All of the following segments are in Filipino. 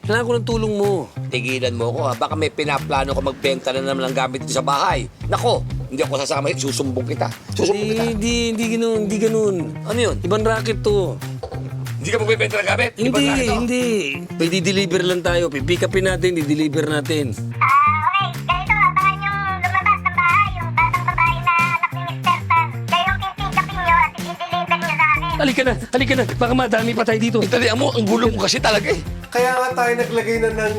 Kailangan ko ng tulong mo. Tigilan mo ko ha. Baka may pinaplano ko magbenta na naman ng gamit dito sa bahay. Nako, hindi ako sasama. Susumbong kita. Susumbong kita. Hindi ganun. Ano yun? Ibang racket to. Hindi ka magbebenta ng gamit? Hindi. Pwede deliver lang tayo. Pipick upin natin, di-deliver natin. Okay, ganito, abangan yung lumabas ng bahay, yung batang babae na anak ni Mr. Tan. Kayo yung pipick-upin nyo at i-deliver nyo sa akin. Halika na. Baka madami pa tayo dito. Talihan mo, ang gulo mo kasi talaga eh. Kaya nga tayo naglagay na ng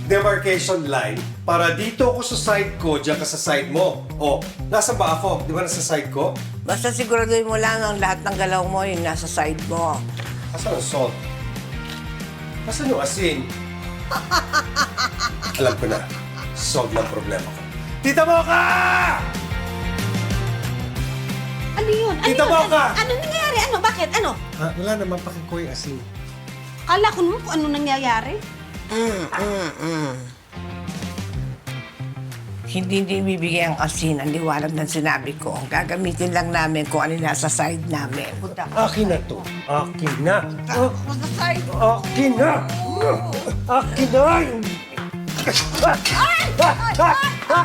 demarcation line para dito ako sa side ko, diyan ka sa side mo. O, nasa ba ako? Di ba nasa side ko? Basta siguraduhin mo lang ang lahat ng galaw mo yung nasa side mo. Asan ang salt? Asan yung asin? Alam ko na. Solve na ang problema ko. Tita Mocha! Ano yun? Tita Mocha! Ano nangyayari? Ano? Bakit? Ano? Wala naman pakiko yung asin. Kala ko naman kung ano nangyayari. Hindi ibibigay ang asin ang liwanag ng sinabi ko. Gagamitin lang namin kung ano nasa side namin. Punta ka. Akin na to. Akin na. Sa side. Akin na! Akin na!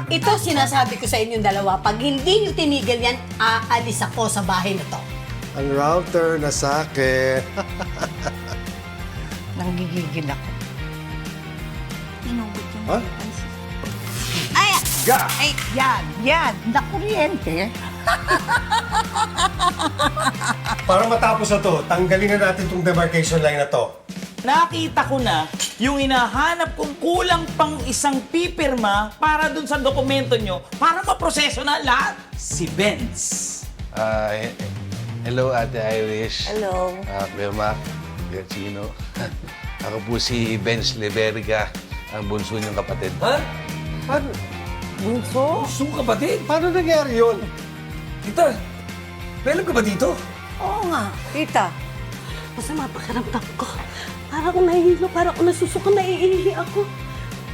Ito sinasabi ko sa inyong dalawa. Pag hindi nyo tinigil yan, aalis ako sa bahay na to. Ang router na sa akin. Nanggigigil ako. Inugot yung Ha? Ay! Ga! Ay, yan. Nakuryente. Para matapos na to, tanggalin na natin tong demarcation line na to. Nakita ko na yung hinahanap kong kulang pang isang pipirma para dun sa dokumento nyo para maproseso na lahat. Si Benz. Hello, Ate Irish. Hello. Vilma, Gerchino. Ako po si Benz Leberica, ang bunso niyong kapatid. Ha? Paano? Bunso? Gusto kapatid? Paano nangyari yun? Tita, may alam ka ba dito? Oo nga. Tita. Masama pakiramdam ko. Para akong nahihilo, para akong nasusuka, naiihi ako.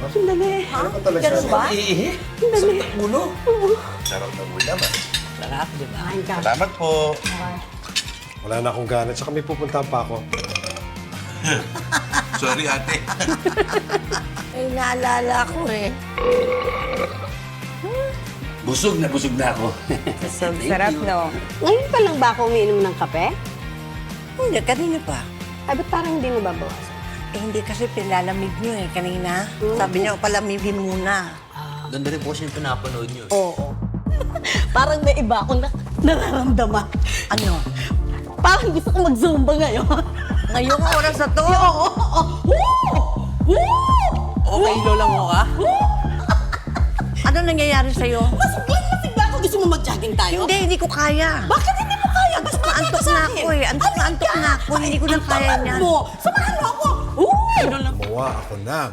Sandali. Ano ba talaga? Ganun ba? Iihi? Sandali. Sakit ang ulo. Sarap na ulo naman. Sarap, di ba? Kain ka. Salamat po. Wala na akong gana, tsaka may pupuntahan pa ako. Sorry, ate. Ay, naalala ko eh. Busog na ako. Sarap, no? Ngayon pa lang ba ako umiinom ng kape? Hindi, kanina pa. Ay, ba't parang hindi nababawasan? Eh, hindi kasi pinalamig nyo eh, kanina. Sabi niya, palamigin muna. Ganda rin po siya yung pinapanood nyo. Oo. Parang may iba akong nararamdaman. Ano? Parang gusto ko mag-zumba ngayon. Ngayong oras na to? Oo! Okay, lola mo ka? Ano nangyayari sa'yo? Masig ba ako? Gusto mo mag-jogging tayo? Hindi ko kaya. Bakit hindi mo kaya? Mas makita Antok sa na akin. ako eh. Antok na ako. Hindi ko na kaya niyan. Samahan mo ako. Gumawa ako ng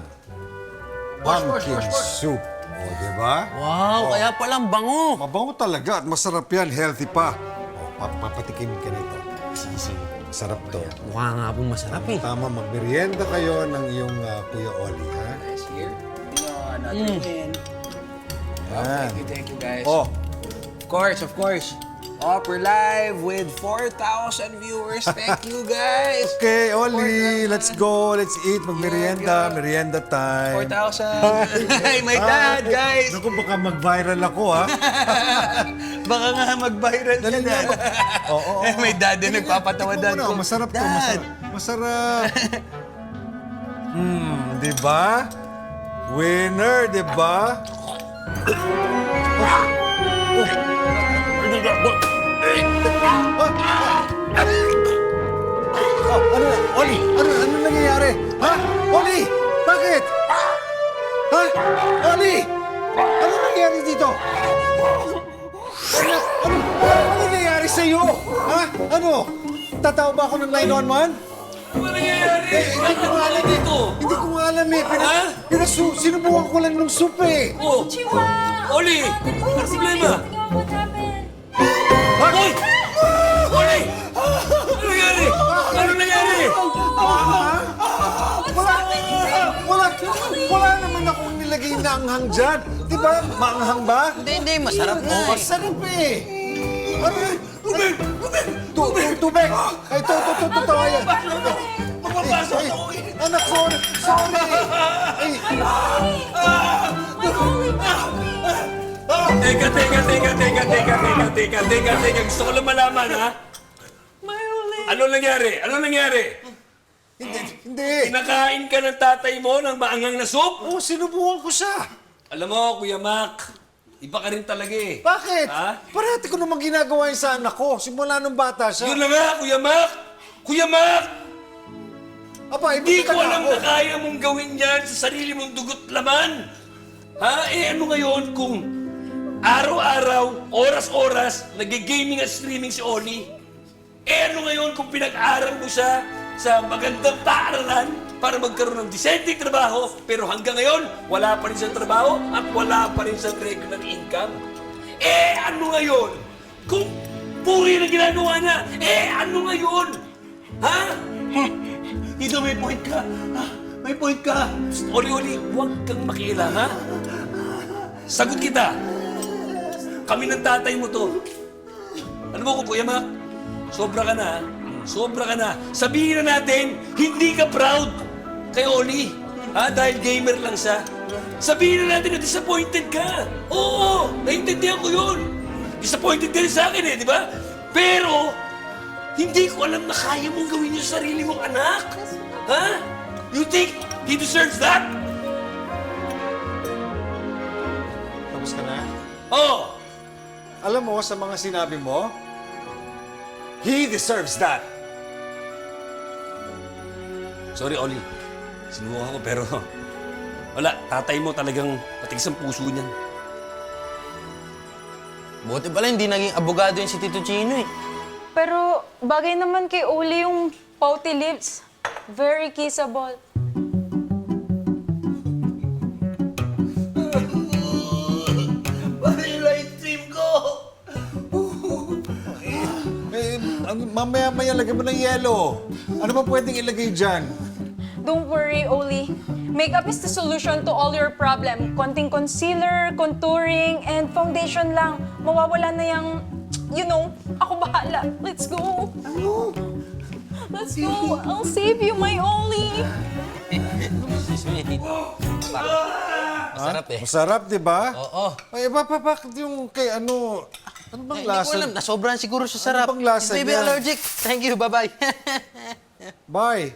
pumpkin soup. O, di ba? Wow, kaya palang bango. Mabango talaga at masarap yan. Healthy pa. O, papatikim ka nito. Masarap to. Mukha nga pong masarap eh. Tama, magmerienda kayo ng iyong Kuya Oli, ha? Here. Yan. Thank you guys. Oh, Of course. We're live with 4,000 viewers. Thank you guys. okay, Oli. Let's go. Let's eat. Magmerienda. Merienda time. 4,000. Hi, my dad, guys. Naku, baka mag-viral ako, ha? Baka nga mag-viral Dali yan. na. Oo. May dad din nagpapatawa dad ko. Masarap to. Dad. Masarap. Di ba? Winner, di ba? Ano na? Oli! Ano nangyayari? Ha? Oli! Bakit? Ha? Oli! Ano nangyayari dito? Ano nangyayari sa'yo? Ha? Ano? Tatawa ba ako ng 911? Ano nangyayari? Hindi ko alam dito. Hindi ko alam eh. Sinubukan ko lang ng soup eh. Oh! Oli! Ano problema? Hoy! Oli! Ano nangyari? Ano nangyari? Wala naman akong nilagay na anghang dyan. Di ba? Maanghang ba? Hindi, masarap Oo, masarap eh. Ano eh? Tubig! Ay, ito. Ayan. Mapapasok ako eh. Anak, sorry. Teka. Gusto ko lang malaman, ha? Ano nangyari? Hindi. Pinakain ka ng tatay mo ng maangang na soup? Oh, sinubukan ko siya. Alam mo, Kuya Mac, iba ka rin talaga eh. Bakit? Ha? Parati ko naman ginagawa yun sa anak ko. Simula nung bata siya. Yun na nga, Kuya Mac! Kuya Mac! Aba, Hindi ko talaga alam ako. na kaya mong gawin yan sa sarili mong dugot laman. Ha? Eh ano ngayon kung araw-araw, oras-oras, nag-gaming at streaming si Oli? Eh ano ngayon kung pinag-aral mo siya sa magandang paaralan para magkaroon ng disenteng trabaho, pero hanggang ngayon, wala pa rin siyang trabaho at wala pa rin siyang regular income? Eh ano ngayon kung puro yun ang ginagawa niya? Eh ano ngayon? Ha? Dito may point ka. May point ka. Oli, huwag kang makialam, ha? Sagot kita. Kami ng tatay mo to. Ano mo ko, Kuya Mac? Sobra ka na, ha? Sobra ka na. Sabihin na natin, hindi ka proud kay Oli. Ha? Dahil gamer lang siya. Sabihin na natin na disappointed ka. Oo, naintindihan ko yun. Disappointed ka rin sa akin eh, di ba? Pero, hindi ko alam na kaya mong gawin yung sarili mong anak. Ha? You think he deserves that? Tapos ka na? Oh! Alam mo, sa mga sinabi mo, he deserves that. Sorry, Oli. Sinubukan ko pero wala. Tatay mo talagang patigas ang puso niyan. Buti pala hindi naging abogado yung si Tito Chino eh. Pero bagay naman kay Oli yung pouty lips. Very kissable. Mamaya-maya lagay mo ng yelo. Ano ba pwedeng ilagay dyan? Don't worry, Oli. Makeup is the solution to all your problem. Konting concealer, contouring, and foundation lang. Mawawala na yung, you know, ako bahala. Let's go. Let's go. I'll save you, my Oli. Masarap eh. Masarap, di ba? Oo. Ay, bakit yung kay ano... Ano bang Hindi ko lasa? alam, nasobrahan siguro sa sarap. Ano bang lasa Baby niyan? allergic. Thank you, bye-bye. Bye.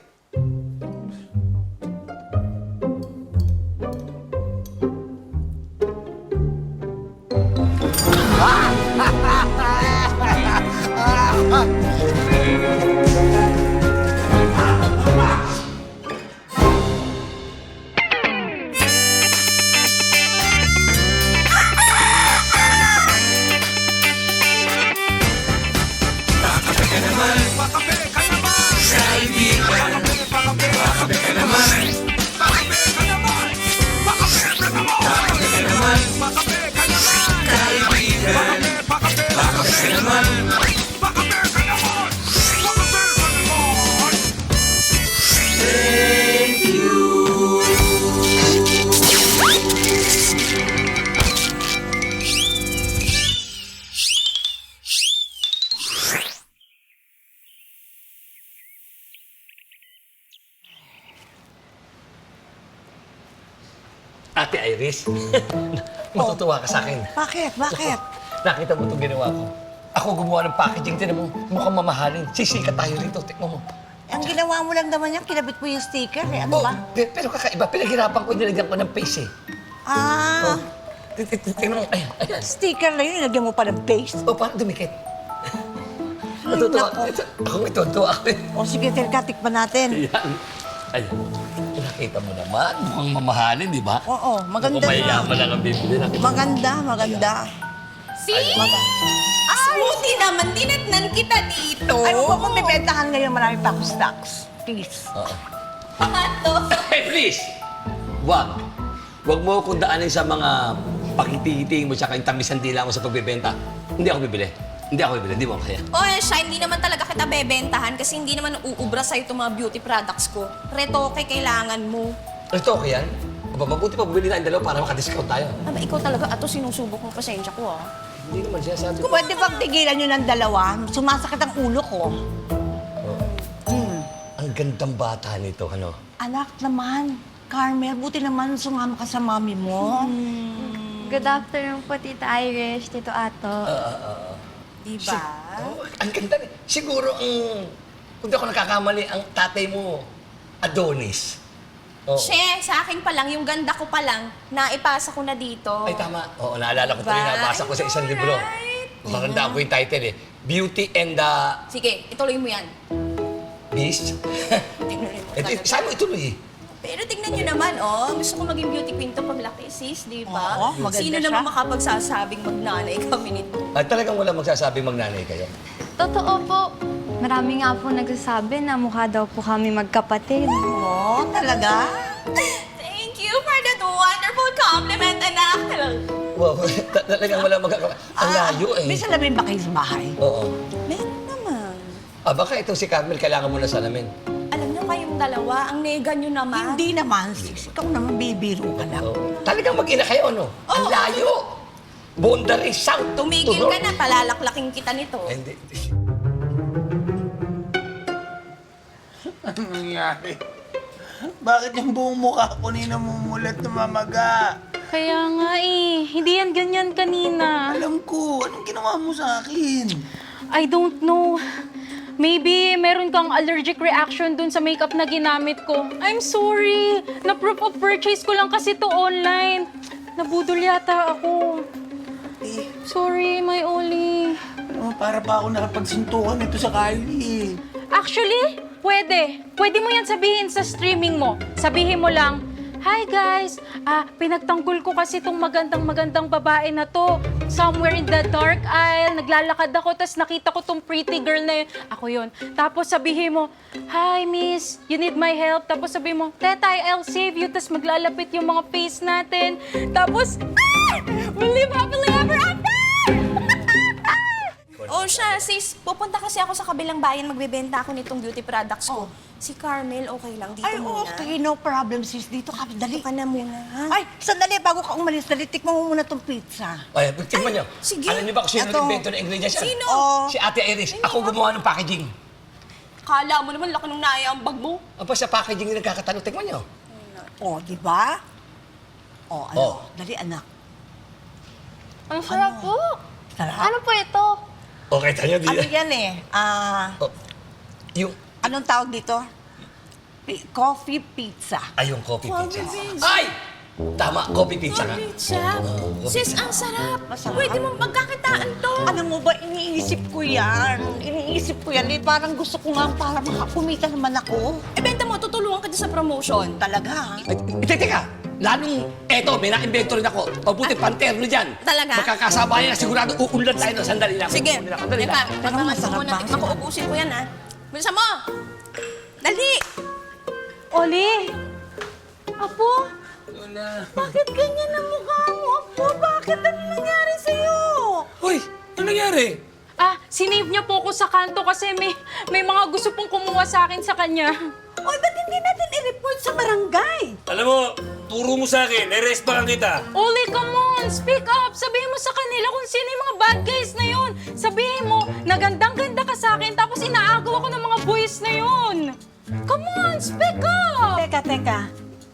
Ate Iris, matutuwa ka sa akin. Bakit? Nakita mo itong ginawa ko. Ako gumawa ng packaging, tinan mo, mukhang mamahalin. Sisika tayo rito, tikman mo. Ang ginawa mo lang naman yan, kinabit mo yung sticker eh. Ano ba? Pero kakaiba, pinaghirapan ko, nilagyan ko ng face eh. Ah, Tingnan mo, ayan. sticker na yun, nilagyan mo pa ng paste. O, parang dumikit. Natutuwa. nako. Ako may tutuwa ako eh. O sige, teka, tikman natin. Ayan. Ayan. Nakita mo naman, mukhang mamahalin, di ba? Oo, maganda Mukhang na. mayayaman lang ang bibili. Nakita mo. Maganda. See? Smoothie naman, dinatnan kita dito. Ano po kung bibentahan ngayon marami pa akong stocks? Please. Hey, please! Wag. Wag mo akong daanin sa mga pakiti-hiting mo tsaka yung tamisan dila mo sa pagbebenta. Hindi ako bibili. Hindi mo kaya. Oh, Shine, hindi naman talaga kita bebentahan kasi hindi naman uubra sa'yo itong mga beauty products ko. Retoke kailangan mo. Ito, okay yan? Aba, mabuti pa bumili tayong dalawa para makadiscount tayo. Aba, ikaw talaga, ato sinusubok mo pasensya ko, ah. Hindi naman siya sabi ko. Kung pwede bang tigilan nyo ng dalawa, sumasakit ang ulo ko. Ang gandang bata nito, ano? Anak naman, Carmel, buti naman sumama ka sa mami mo. Good afternoon po, Tita Irish, Tito Ato. Diba? Ang ganda. Siguro kung di ako nakakamali, ang tatay mo, Adonis. Oh. She, sa akin pa lang, yung ganda ko pa lang, naipasa ko na dito. Ay, tama. Oo, naalala ko ito rin. Nabasa ko sa isang libro. Maganda ko yung title eh. Beauty and the Sige, ituloy mo yan. Beast. Tignan mo. Saan mo ituloy eh? Pero tignan nyo naman, oh. Gusto ko maging beauty queen to paglaki, sis, di ba? Oo, maganda Sino siya. naman makapagsasabing magnanay kami nito? At talagang wala magsasabing magnanay kayo. Totoo po. Marami nga po nagsasabi na mukha daw po kami magkapatid. Oo, talaga? Thank you for that wonderful compliment, anak. Wow, talagang wala magkakaroon. Ang layo eh. May salamin ba kayo sa bahay? Oo. Meron naman. Baka itong si Carmel, kailangan mo na salamin. Alam nyo kayong dalawa, ang nega nyo naman. Hindi naman, sis. Ikaw naman bibiro ka lang. Talagang mag-ina kayo, no? Ang layo! Boundary south. Tumigil ka na, palalaklaking kita nito. Hindi. Anong nangyari? Bakit yung buong mukha ko ni namumulat na mamaga? Kaya nga eh, hindi yan ganyan kanina. Alam ko, anong ginawa mo sa akin? I don't know. Maybe meron kang allergic reaction dun sa makeup na ginamit ko. I'm sorry. Na-proof of purchase ko lang kasi to online. Nabudol yata ako. Sorry, my Oli. Ano, para pa ako nakapagsintukan nito sa Kylie. Actually, pwede. Pwede mo yan sabihin sa streaming mo. Sabihin mo lang, "Hi guys, pinagtanggol ko kasi itong magandang babae na to. Somewhere in the dark aisle, naglalakad ako, tapos nakita ko tong pretty girl na yun. Ako yun. Tapos sabihin mo, "Hi miss, you need my help." Tapos sabihin mo, "Tetay, I'll save you." Tapos maglalapit yung mga face natin. Tapos, we'll live happily ever after! Oh, siya, sis, pupunta kasi ako sa kabilang bayan, magbebenta ako nitong beauty products ko. Si Carmel, okay lang dito Ay, muna. okay. No problem, sis. Dito ka. Dali. Dito ka na muna, ha? Ay, sandali. Bago ka umalis, dali. Tikman mo muna tong pizza. Ay, tingnan nyo. sige. Alam niyo ba kung sino Eto. nag-invento ng ingredients? yan? Sino? Si Ate Iris. Ako gumawa ng packaging. Kala mo naman, laki nung naiambag mo. Apa sa packaging yung nagkakatalo. Tingnan nyo. Oh, di ba? Oh, ano? Oh. Dali, anak. Ang sarap po. Sarap. Ano po ito? Okay, tayo di. Ano yan eh? Yung, Anong tawag dito? Coffee pizza. yung coffee pizza. Ay! Tama, coffee pizza nga. Pizza. Sis, ang sarap. Pwede mo magkakitaan to. Alam mo ba, iniisip ko yan. Iniisip ko yan. Eh, parang gusto ko nga para makakumita naman ako. Eh, benta mo, tutulungan ka din sa promotion. Talaga. Ay, teka. Lalong, eto, may na-invento rin ako. Mabuti, panterno dyan. Talaga? Magkakasabayan na sigurado uunlad tayo. No? Sandali lang. Sige. Sandali lang. Parang masarap ba? Tikman ko, ubusin ko yan, ha? Bilisan mo! Dali! Oli! Apo? Bakit ganyan ang mukha mo, Apo? Bakit? Ano nangyari sa'yo? Hoy, ano nangyari? Sinave niya po ako sa kanto kasi may mga gusto pong kumuha sa akin sa kanya. Oy, ba't hindi natin i-report sa barangay? Alam mo, turo mo sa akin, i-respakan kita. Oli, come on! Speak up! Sabihin mo sa kanila kung sino yung mga bad guys na yun. Sabihin mo, nagandang-ganda ka sa akin, tapos inaagaw ako ng mga boys na yun. Come on, speak up! Teka.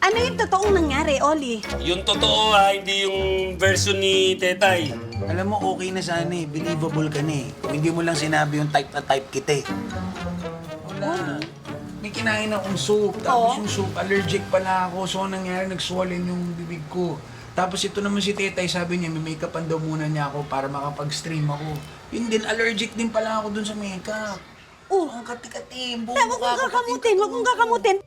Ano yung totoong nangyari, Oli? Yung totoo hindi yung version ni Tetay. Alam mo, okay na sana eh. Believable ka na eh. Kung hindi mo lang sinabi yung type na type kita eh. Wala. May kinain akong soup. Tapos yung soup, allergic pala ako. So, anong nangyari, nag-swollen yung bibig ko. Tapos ito naman si Tetay, sabi niya, may makeupan daw muna niya ako para makapag-stream ako. Yun din, allergic din pala ako dun sa makeup. Oh, ang kati-kati. Buong Huwag mong kakamutin, huwag mong kakamutin.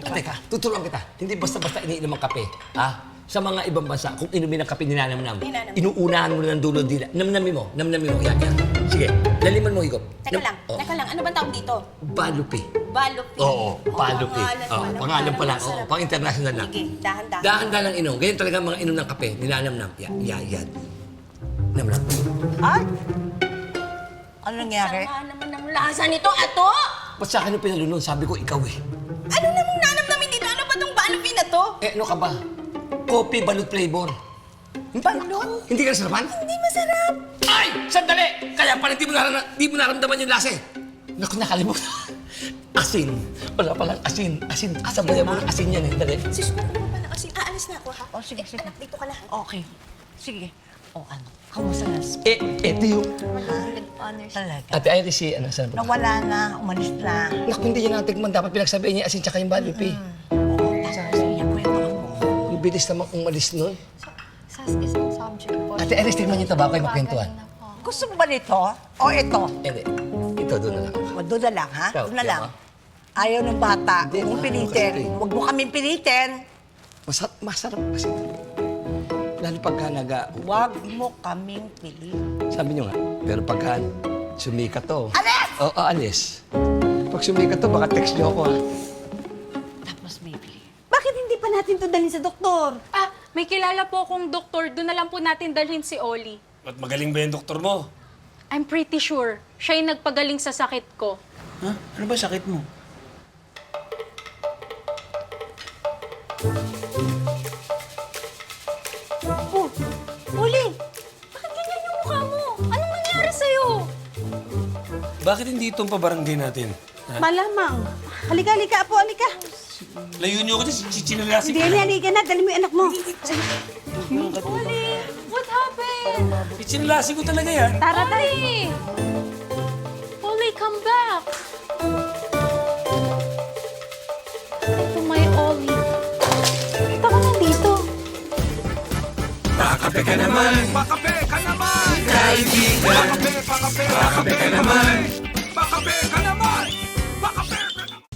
Teka, tutulungan kita. Hindi basta-basta iniinom ang kape. Sa mga ibang bansa, kung inumin ang kape, ninanamnam. Inuunahan mo na ng dulo dila. Namnamin mo. Yan. Sige, laliman mo, higop. Teka lang. Ano bang tawag dito? Balupi. Balupi. Oo, balupi. Pangalan pa lang. Masarap. Pang-international lang. Sige, dahan-dahan. Dahan-dahan lang inom. Ganyan talaga mga inom ng kape. Ninanamnam. Yan. Namnam. Ay! Ano nangyari? Sama naman ang lasa nito, Ato! Ba't sa akin yung pinalunod? Sabi ko, ikaw eh. Ano namang nanamnamin dito? Ano ba tong balupi na to? Ano ka ba? Coffee balut flavor. Hindi ka nasarapan? Hindi masarap. Ay! Sandali! Kaya pala di mo naramdaman yung lasa eh. Naku, nakalimutan. Asin. Wala palang asin. Sabayan mo ng asin yan eh. Dali. Sis, kung pa ng asin, aalis na ako, ha? O, sige, sige. Dito ka na. Okay. Sige. O, ano? Kamusta na? Eto yung... Honors. Talaga. Ate Iris, si ano, saan ba? Nawala na. Umalis na. Naku, hindi niya natikman. Dapat pinagsabihin niya asin tsaka yung Jollibee. Sige, kwento mo. Yung bilis naman umalis nun. Sas isang subject po. Ate Iris, tignan niyo ito. Baka kayo magkwentuhan. Gusto mo ba nito? O ito? Hindi. Ito, doon na lang. O, doon na lang, ha? Ikaw, Doon na lang. Yama. Ayaw ng bata. Hindi, Huwag mong ma, pilitin. kasi- Huwag mo kaming pilitin. Masarap kasi. Lalo pagka Huwag mo kaming pilitin. Sabi niyo nga, pero pagka sumikat to... Alis! Oo, alis. Pag sumikat to, baka text niyo ako, ha? Tapos bibili. Bakit hindi pa natin to dalhin sa doktor? Ah, may kilala po akong doktor. Doon na lang po natin dalhin si Oli. At magaling ba yung doktor mo? I'm pretty sure siya yung nagpagaling sa sakit ko. Ha? Ano ba sakit mo? Oh, Oli! Bakit ganyan yung mukha mo? Anong nangyari sa'yo? Bakit hindi itong pabarangay natin? Ha? Malamang. Halika, halika, Apo, halika. Layo niyo ako dyan, chinalasin Hindi, halika na. Dali mo yung anak mo. Oli! What happened? Chinalasin ko talaga yan. Tara, tara. Oli! Oli, come back! Ito may Oli. Ito ka nandito.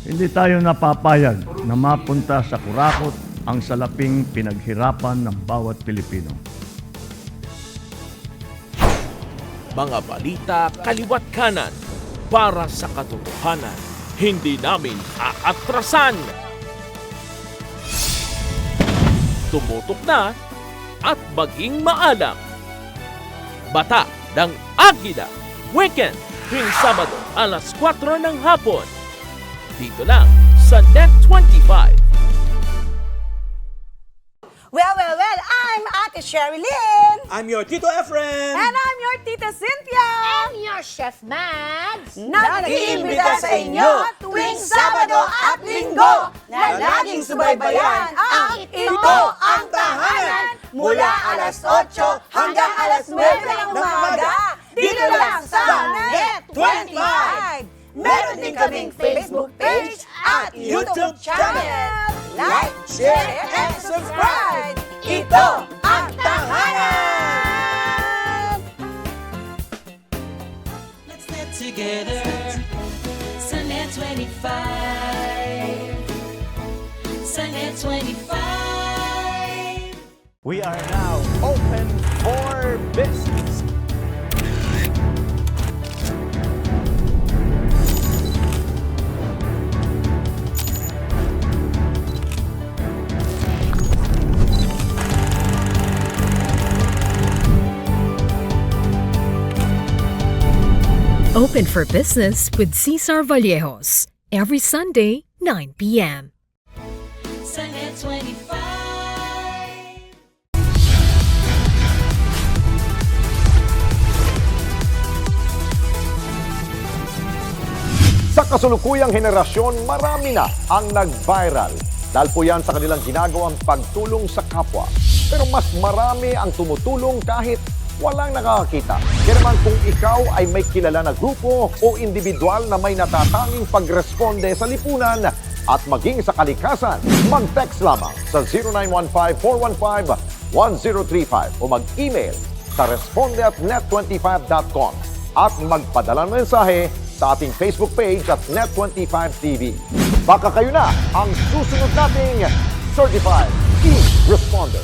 Hindi tayo napapayag na mapunta sa kurakot ang salaping pinaghirapan ng bawat Pilipino. Mga balita kaliwat kanan para sa katotohanan. Hindi namin aatrasan. Tumutok na at maging maalam. Bata ng Agila. Weekend tuwing Sabado alas 4 ng hapon. Dito lang sa Net 25. Well, well, well, I'm Ate Sherilyn. I'm your Tito Efren! And I'm your Tita Cynthia. And your Chef Mads. Nag-iimbita sa inyo tuwing Sabado at Linggo na laging subaybayan ang Ito ang Tahanan mula alas 8 hanggang alas 9 ng umaga dito lang sa Net 25. Meron din kaming Facebook page at YouTube channel. Like, share, and subscribe. Ito ang Tahanan! Let's get together. Sunnet 25. Sunnet 25. We are now open for business. Open for Business with Cesar Vallejos. Every Sunday, 9 p.m. Sunnet 25. Sa kasulukuyang henerasyon, marami na ang nag-viral. Dahil po yan sa kanilang ginagawang pagtulong sa kapwa. Pero mas marami ang tumutulong kahit walang nakakakita. Kaya naman kung ikaw ay may kilala na grupo o individual na may natatanging pagresponde sa lipunan at maging sa kalikasan, mag-text lamang sa 0915-415-1035 o mag-email sa responde@net25.com at magpadala ng mensahe sa ating Facebook page at Net25TV. Baka kayo na ang susunod nating Certified E-Responder.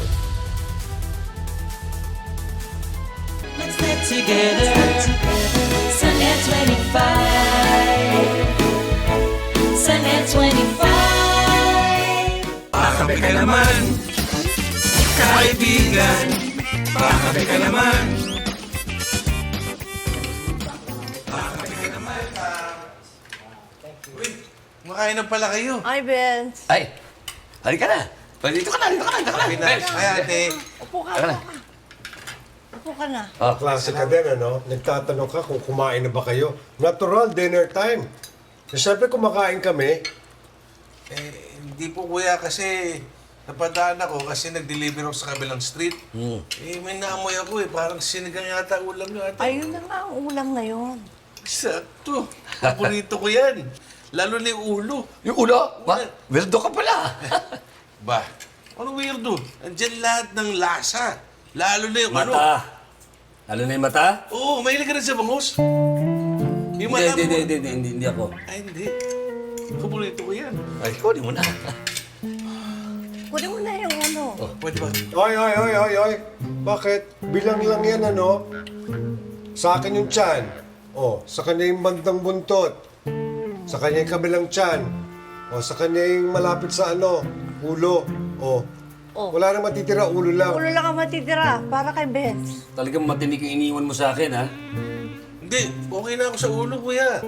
Let's get together. Sunnet 25. Sunnet 25. Bakabe ka naman, kaibigan. Bakabe ka naman. Kumakain na pala kayo. Hi, Vince. Ay, halika na. Dito ka na, dito ka na, dito ka na. Benz. Ay, ate. Upo ka, Halika na. upo ka na. Klase ka din, ano? Nagtatanong ka kung kumain na ba kayo. Natural, dinner time. Siyempre, kumakain kami. Hindi po kuya kasi napadaan ako kasi nag-deliver ako sa kabilang street. Eh, may naamoy ako eh. Parang sinigang yata ulam nyo ate. Ayun na nga ang ulam ngayon. Sakto. Paborito ko yan. Lalo na yung ulo. Yung ulo? Ba? Weirdo ka pala. Ba? Ano weirdo? Andiyan lahat ng lasa. Lalo na yung ano. Mata. Lalo na yung mata? Oo, mahilig ka rin sa bangus. Yung Hindi ako. Ay, hindi. Paborito ko yan. Ay, kunin mo na. Kunin mo na yung ano. Pwede ba? Oy. Bakit? Bilang lang yan, ano? Sa akin yung tiyan. Oh, sa kanya yung bandang buntot. Sa kanya yung kabilang tiyan. O, sa kanya yung malapit sa ano, ulo. O, wala nang matitira, ulo lang. Ulo lang ang matitira, para kay Benz. Talagang matinik yung iniwan mo sa akin, ha? Hindi, okay na ako sa ulo, kuya.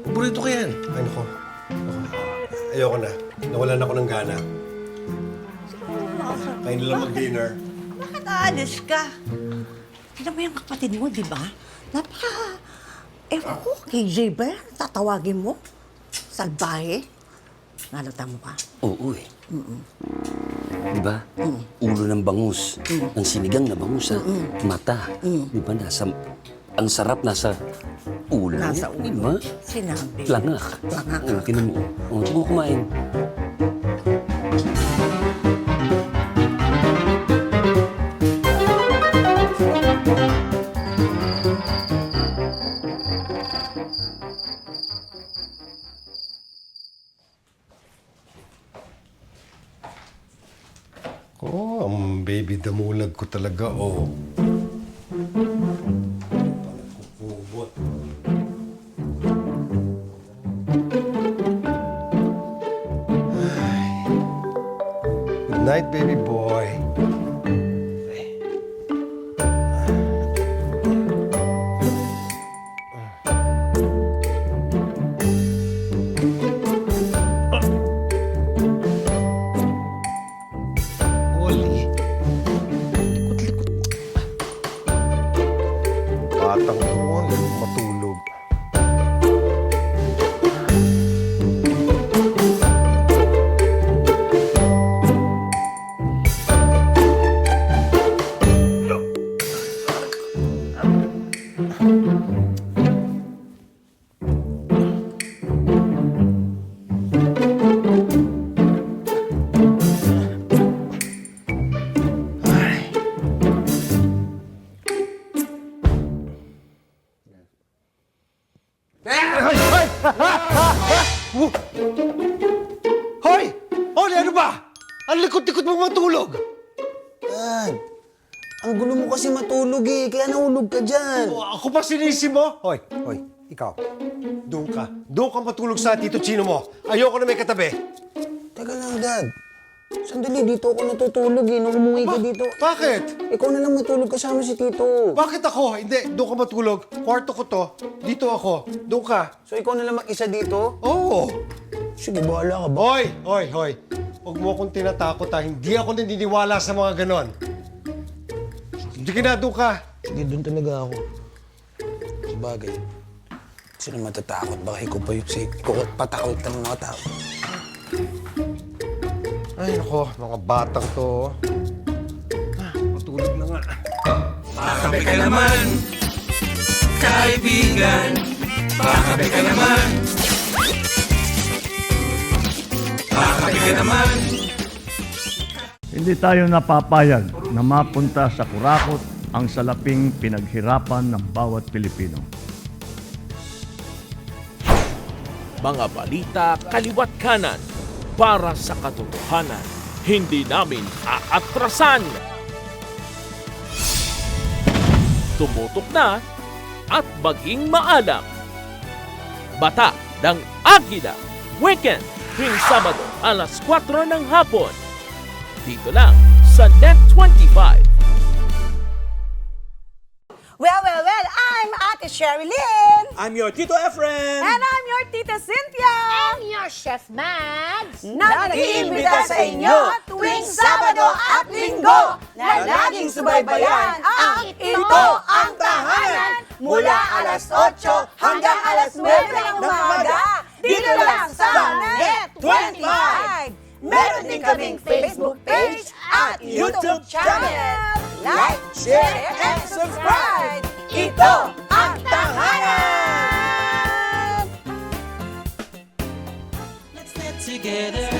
Paborito ko yan. Ay, nako. Ayoko na. Nawalan ako ng gana. Kain na lang mag-dinner. Bakit aalis ka? Alam mo yung kapatid mo, di ba? Ewan ko, KJ ba? Tatawagin mo? Salbahe? Nalata mo ka? Oo eh. Di ba? Ulo ng bangus. Ang sinigang na bangus, ha? Mata. Di ba? Ang sarap nasa ulo. Nasa ulo. Di ba? Sinabi. Langak. Tinan mo. Huwag kumain. Oh, ang baby damulag ko talaga, oh. Nagkukubot. Good night, baby boy. Batang tuwan, matulog. Hoy! Oli, ano ba? Ang likot-likot mo matulog. Dad, ang gulo mo kasi matulog eh, kaya naulog ka dyan. Ako pa sinisi mo? Hoy, ikaw. Doon ka. Doon ka matulog sa Tito Chino mo. Ayoko na may katabi. Teka lang, Dad. Sandali, dito ako natutulog eh, nung umuwi ka dito. Bakit? Ikaw na lang matulog kasama si Tito. Bakit ako? Hindi, doon ka matulog. Kwarto ko to. Dito ako. Doon ka. So ikaw na lang mag-isa dito? Oo. Sige, bahala ka ba? Hoy. Huwag mo akong tinatakot ha. Hindi ako naniniwala sa mga ganon. Hindi ka na, doon ka. Sige, doon talaga ako. Sabagay. Sino matatakot? Baka ikaw pa yung patakot ka ng mga tao. Ay, nako, mga batang to. Matulog na nga. Pakape ka naman, kaibigan. Pakape ka naman. Pakape ka naman. Hindi tayo napapayag na mapunta sa kurakot ang salaping pinaghirapan ng bawat Pilipino. Mga balita kaliwat kanan para sa katotohanan. Hindi namin aatrasan. Tumutok na at maging maalam. Bata ng Agila. Weekend tuwing Sabado alas 4 ng hapon. Dito lang sa Net25. Well, I'm Ate Sherilyn. I'm your Tito Efren. And I'm your Tita Cynthia. And your Chef Mads. Nag-iimbita sa inyo tuwing Sabado at Linggo na laging subaybayan ang Ito ang Tahanan mula alas 8 hanggang alas 9 ng umaga dito lang sa Net25. Meron din kaming Facebook at YouTube channel. Like, share, and subscribe. Ito ang Tahanan! Let's get together.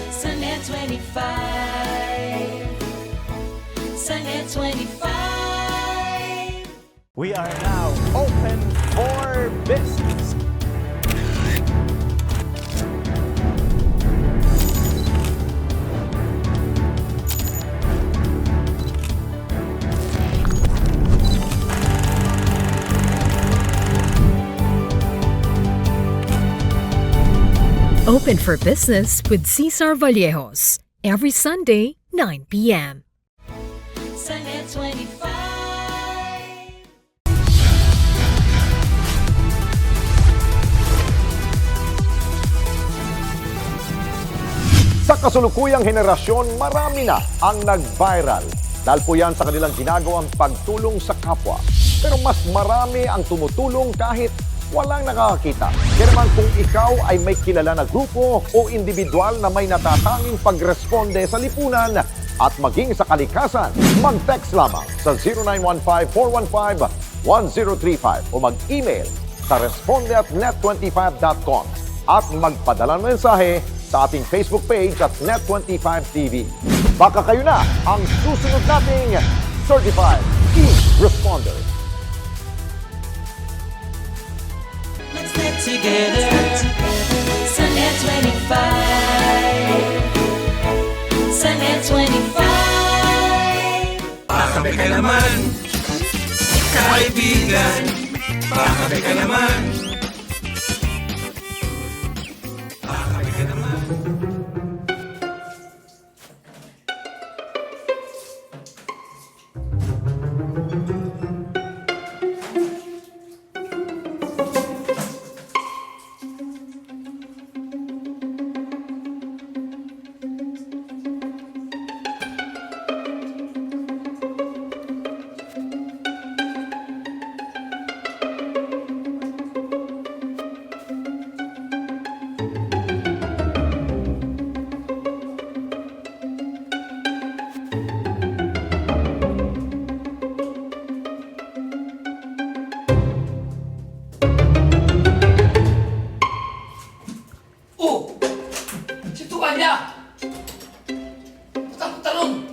Sunday 25. Sunday 25. We are now open for business. Open for Business with Cesar Vallejos. Every Sunday, 9 p.m. Sunday 25. Sa kasulukuyang henerasyon, marami na ang nag-viral. Dahil po yan sa kanilang ginagawang pagtulong sa kapwa. Pero mas marami ang tumutulong kahit walang nakakakita. Kaya naman kung ikaw ay may kilala na grupo o individual na may natatanging pagresponde sa lipunan at maging sa kalikasan, mag-text lamang sa 0915-415-1035 o mag-email sa responde@net25.com at magpadala ng mensahe sa ating Facebook page at Net25TV. Baka kayo na ang susunod nating Certified E-Responder. Let's get together. Sunday 25. Sunday 25. Pakape ka naman, kaibigan. Pakape ka naman. Pakape ka naman. Oh! Si Tuwanya! Talong!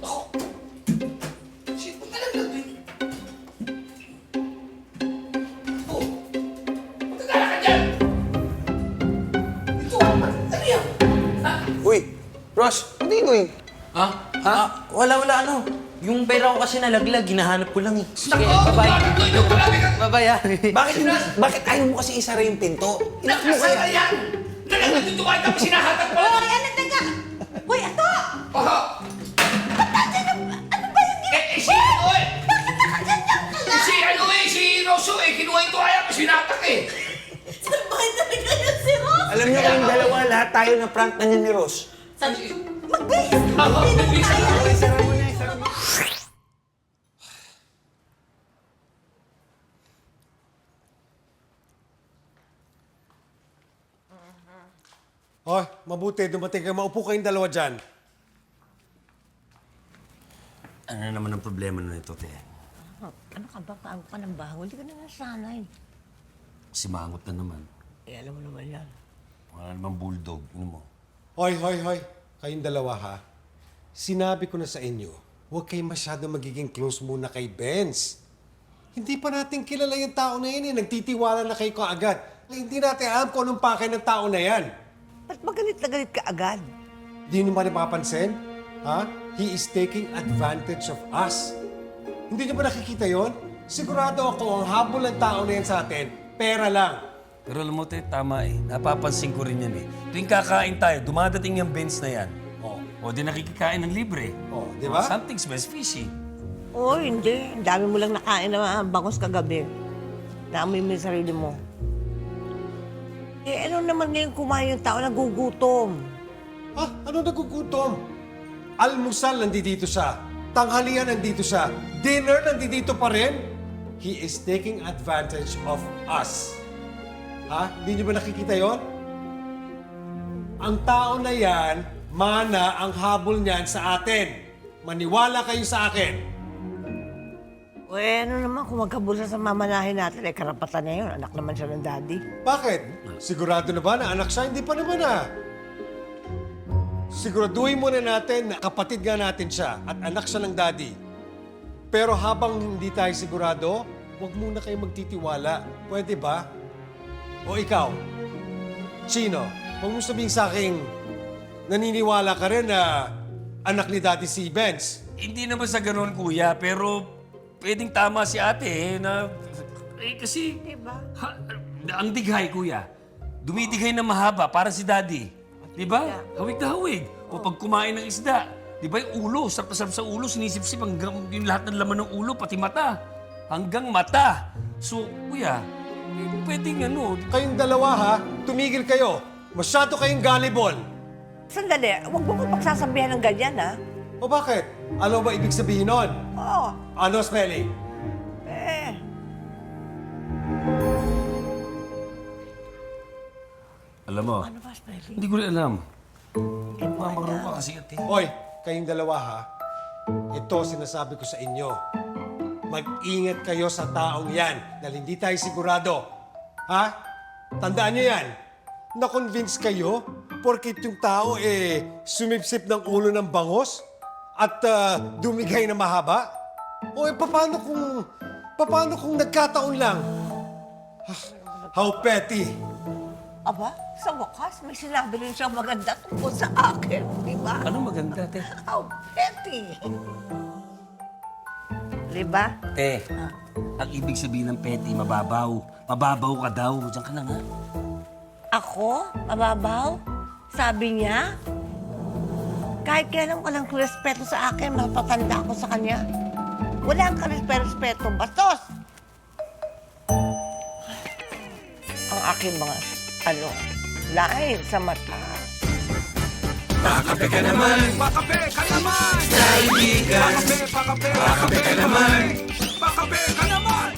Ako! Sino ka lang nandun? Oh! Magkakala ka dyan! Ito! Ano yan? Ha? Uy, Ross, what are you doing? Ha? Wala, ano. Yung pera ko kasi nalaglag, hinahanap ko lang eh. Sige, Nako! bye-bye. Bakit ito? Marami ka! Bye-bye ah. Bakit ayaw mo kasi isara yung pinto? Inak mo Nakasal na kaya. yan! Talagang natutuwa tapos sinahatag pa lang! Hoy, anak, teka! Hoy, ato! Oho! Ano ba yung Si ano eh? Bakit nakaganyan ka lang? Si ano eh? Si Rosso eh! Kinuha yung tuwaya pa sinatak eh! Sabay talaga yan si Ross! Alam niyo kayong dalawa, lahat tayo na prank na niya ni Ross. Magbihis! Ako! Bilis ako! Isara mo na, isara mo. Hoy, mabuti, dumating kayo. Maupo kayong dalawa dyan. Ano naman ang problema na ito, te? Ano ka ba? Bago ka ng bago? Hindi ka na nasanay. Simangot na naman. Eh, alam mo naman yan. Wala namang bulldog. Ano mo? Hoy. Kayong dalawa ha. Sinabi ko na sa inyo, huwag kayo masyado magiging close muna kay Benz. Hindi pa natin kilala yung tao na yan eh. Nagtitiwala na kayo kaagad. Hindi natin alam kung anong pakay ng tao na yan. Ba't magalit na galit ka agad? Di nyo ba napapansin? Ha? He is taking advantage of us. Hindi nyo ba nakikita yon? Sigurado ako, ang habol ng tao na yan sa atin, pera lang. Pero alam mo, te, tama eh. Napapansin ko rin yan eh. Tuwing kakain tayo, dumadating yung Benz na yan. O di nakikikain ng libre. Di ba? Something smells fishy. Oo, hindi. Ang dami mo lang nakain na bangos kagabi. Naamoy mo yung sarili mo. Eh, ano naman ngayon kumain yung tao nagugutom? Ano nagugutom? Almusal nandito siya. Tanghalian nandito siya. Dinner nandito pa rin. He is taking advantage of us. Hindi niyo ba nakikita yon? Ang tao na yan, Mana ang habol niyan sa atin. Maniwala kayo sa akin. Ano naman kung magkabula sa mamanahin natin, karapatan niya yun. Anak naman siya ng daddy. Bakit? Sigurado na ba na anak siya? Hindi pa naman Siguraduhin muna natin na kapatid nga natin siya at anak siya ng daddy. Pero habang hindi tayo sigurado, huwag muna kayo magtitiwala. Pwede ba? O ikaw, Chino, huwag mo sabihin sa akin, naniniwala ka rin na anak ni Daddy si Benz. Hindi naman sa ganun, kuya, pero pwedeng tama si ate na... kasi... Diba? Ang dighay, kuya. Dumidighay na mahaba para si Daddy. Diba? Hawig na hawig. O pag kumain ng isda, diba yung ulo, sarap-sarap sa ulo, sinisip-sip hanggang yung lahat ng laman ng ulo, pati mata. Hanggang mata. So, kuya, pwedeng ano... Kayong dalawa ha, tumigil kayo. Masyado kayong gullible. Sandali, huwag mo ko pagsasabihan ng ganyan, ha? O bakit? Alam mo ba ibig sabihin nun? Oo. Ano spelling? Alam mo, Ano ba spelling? hindi ko rin alam. Mamarunong ka kasi ate. Hoy, kayong dalawa ha. Ito sinasabi ko sa inyo. Mag-ingat kayo sa taong yan dahil hindi tayo sigurado. Ha? Tandaan nyo yan. Na-convince kayo porkit yung tao sumipsip ng ulo ng bangos at dumigay na mahaba? O paano kung nagkataon lang? How petty. Aba, sa wakas, may sinabi rin siya maganda tungkol sa akin, di ba? Anong maganda, te? How petty. Di ba? Te, ang ibig sabihin ng petty, mababaw. Mababaw ka daw. Diyan ka na nga. Ako? Mababaw? Sabi niya? Kahit kailan walang respeto sa akin, mapatanda ako sa kanya. Walang respeto. Bastos! Ang aking mga, lain sa mata. Pakape ka naman! Pakape ka naman! Kaibigan! Pakape ka naman! Pakape ka naman!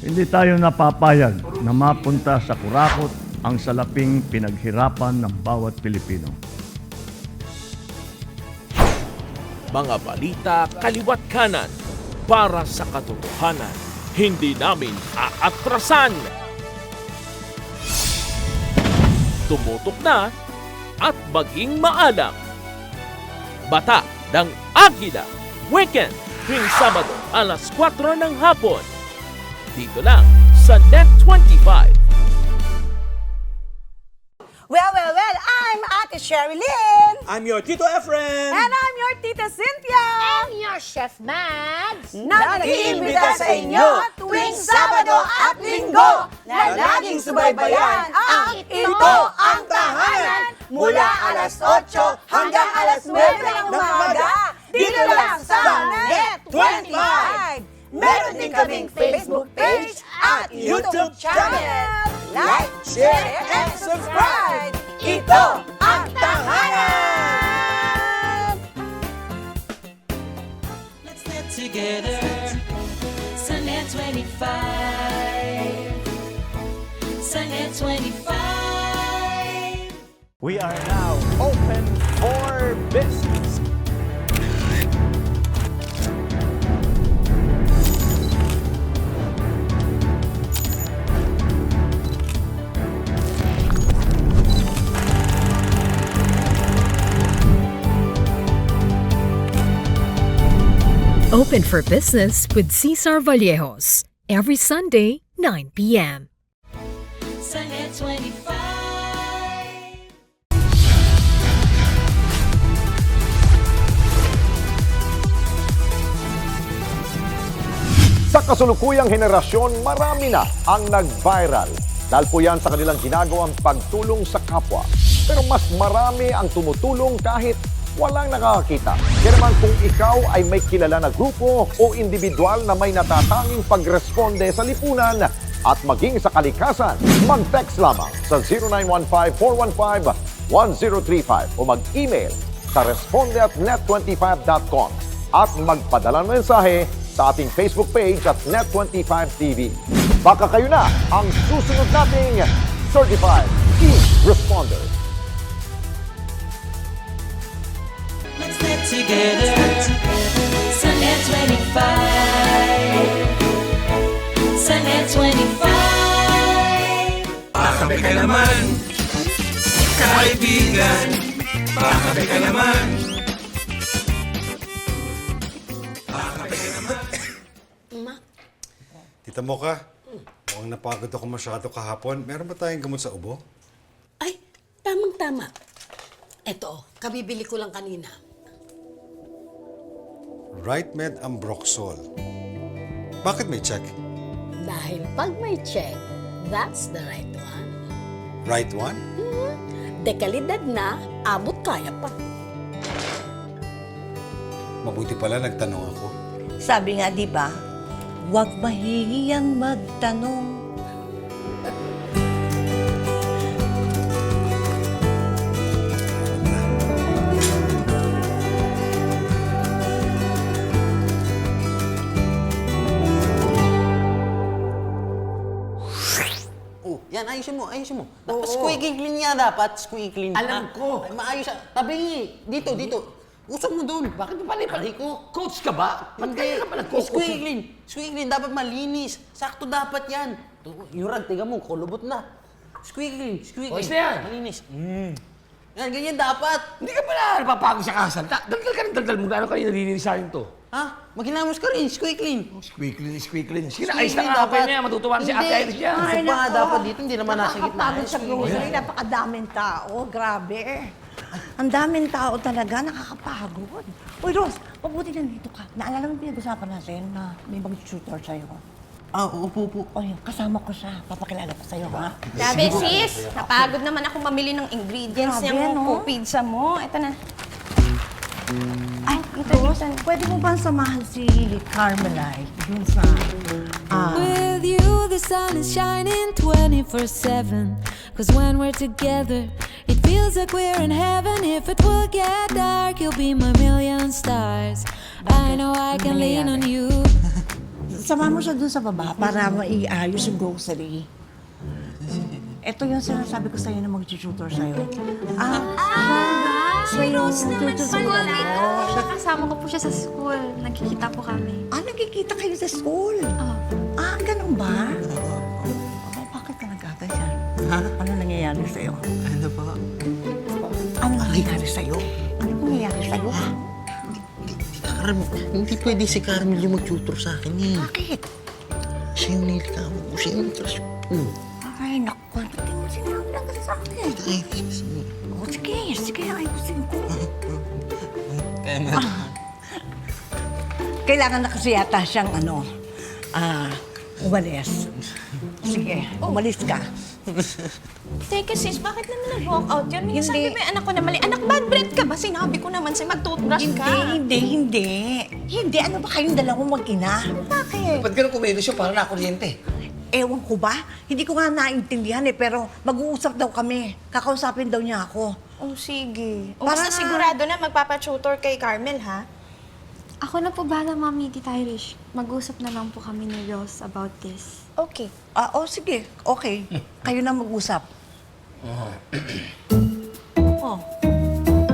Hindi tayo napapayag na mapunta sa kurakot ang salaping pinaghirapan ng bawat Pilipino. Mga balita kaliwat kanan para sa katotohanan. Hindi namin aatrasan. Tumutok na at maging maalam. Bata ng Agila. Weekend, tuwing Sabado, alas 4 ng hapon. Dito lang sa Net 25. Well, I'm Ate Sherry Lynn. I'm your Tito Efren. And I'm your Tita Cynthia. And your Chef Mads. Na nag-iimbita sa inyo tuwing Sabado at Linggo na laging subaybayan ang Ito ang Tahanan mula alas 8 hanggang alas 9 ng umaga dito lang sa Net 25. Meron din kaming Facebook page at YouTube channel. Like, share, and subscribe. Ito ang Tahanan! Let's get together sa Net 25. Sa Net 25. We are now open for business. Open for Business with Cesar Vallejos. Every Sunday, 9 p.m. Sa Net 25. Sa kasulukuyang henerasyon, marami na ang nag-viral. Dahil po yan sa kanilang ginagawang pagtulong sa kapwa. Pero mas marami ang tumutulong kahit walang nakakakita. Kaya naman kung ikaw ay may kilala na grupo o individual na may natatanging pagresponde sa lipunan at maging sa kalikasan, mag-text lamang sa 0915-415-1035 o mag-email sa responde@net25.com at magpadala ng mensahe sa ating Facebook page at Net25TV. Baka kayo na ang susunod nating Certified Key Responder. Pakakape ka naman. Kaibigan, pakakape ka naman. Pakakape ka naman. Tita Mocha, mukhang napagod ako masyado kahapon. Meron ba tayong gamot sa ubo? Ay, tamang-tama. Eto, kabibili ko lang kanina. Rightmed Ambroxol. Bakit may check? Dahil pag may check, that's the right one. Right one? Dekalidad na, abot kaya pa. Mabuti pala nagtanong ako. Sabi nga, di ba, huwag mahihiyang magtanong. Oh, yan, ayusin mo, ayusin mo. Squeaky clean nga dapat, squeaky clean. Alam ko. Ay, maayos. Tabi, dito, dito. Usok mo doon. Bakit mo pali-pali ko? Coach ka ba? Ba't kaya ka pa nag-coach? Squeaky clean. Squeaky clean, dapat malinis. Sakto dapat yan. Yung rag, tiga mo, kulubot na. Squeaky clean, squeaky O, clean. isa yan. Malinis. Yan, ganyan dapat. Hindi ka pala napapagod sa kasal. Daldal ka ng daldal mo. Gano'n kayo nalilinisan to? Ha? Maghilamos ka rin, squeaky clean. Squeaky clean, squeaky clean. Sige na, Squeaky ayos na clean nga ako dapat. niya. Matutuwa na si Ate Iris niya. Ay, pa nga dapat dito, hindi naman nasa gitna. Nakakapagod sa grocery, napakadaming tao. Grabe. Ang daming tao talaga, nakakapagod. Uy, Ros, mabuti nandito ka. Naalala mo pinag-usapan natin na may mag-tutor sa'yo. Ah, upo. O yun, kasama ko siya. Papakilala ko sa'yo, ha? Grabe, sis. Napagod naman ako mamili ng ingredients Grabe, niyang no? pizza mo. Ito na. Ay, Ros, pwede mo ba samahan si Carmelite dun sa... With you, the sun is shining 24/7. 'Cause when we're together, it feels like we're in heaven. If it will get dark, you'll be my million stars. I know I can lean on you. Samahan mo siya dun sa baba para maiayos yung grocery. Ito yung sinasabi ko sa'yo na mag-tutor sa'yo. Si Rose naman schoolmate ko. Nakasama ko po siya sa school. Nagkikita po kami. Nagkikita kayo sa school? Ganun ba? Bakit ka nagkaganyan? Ano nangyayari sa'yo? Ano ba? Ano nangyayari sa'yo? Ano nangyayari sa'yo? Hindi pwede si Carmel yung mag-tutor sa akin eh. Bakit? Siya yung nilikawan ko, siya yung crush ko. Ay, naku. Hindi mo sinabi lang kasi sa akin. Sige, ayusin ko. Kailangan na kasi yata siyang umalis. Sige, umalis ka. Teka, sis, bakit naman nag-walk out yun? Minsan sabi mo yung anak ko na mali. Anak, bad breath ka ba? Sinabi ko naman sa'yo, mag-toothbrush ka. Hindi. Ano ba kayong dalawang mag-ina? Bakit? Ba't gano'n kumilos yun? Parang nakuryente. Ewan ko ba? Hindi ko nga naintindihan pero mag-uusap daw kami. Kakausapin daw niya ako. Oh, sige. Para Basta sigurado na magpapa-tutor kay Carmel, ha? Ako na po bahala, Mami, Tita Irish. Mag-usap na lang po kami ni Rose about this. Okay. Sige. Okay. Kayo na mag-usap.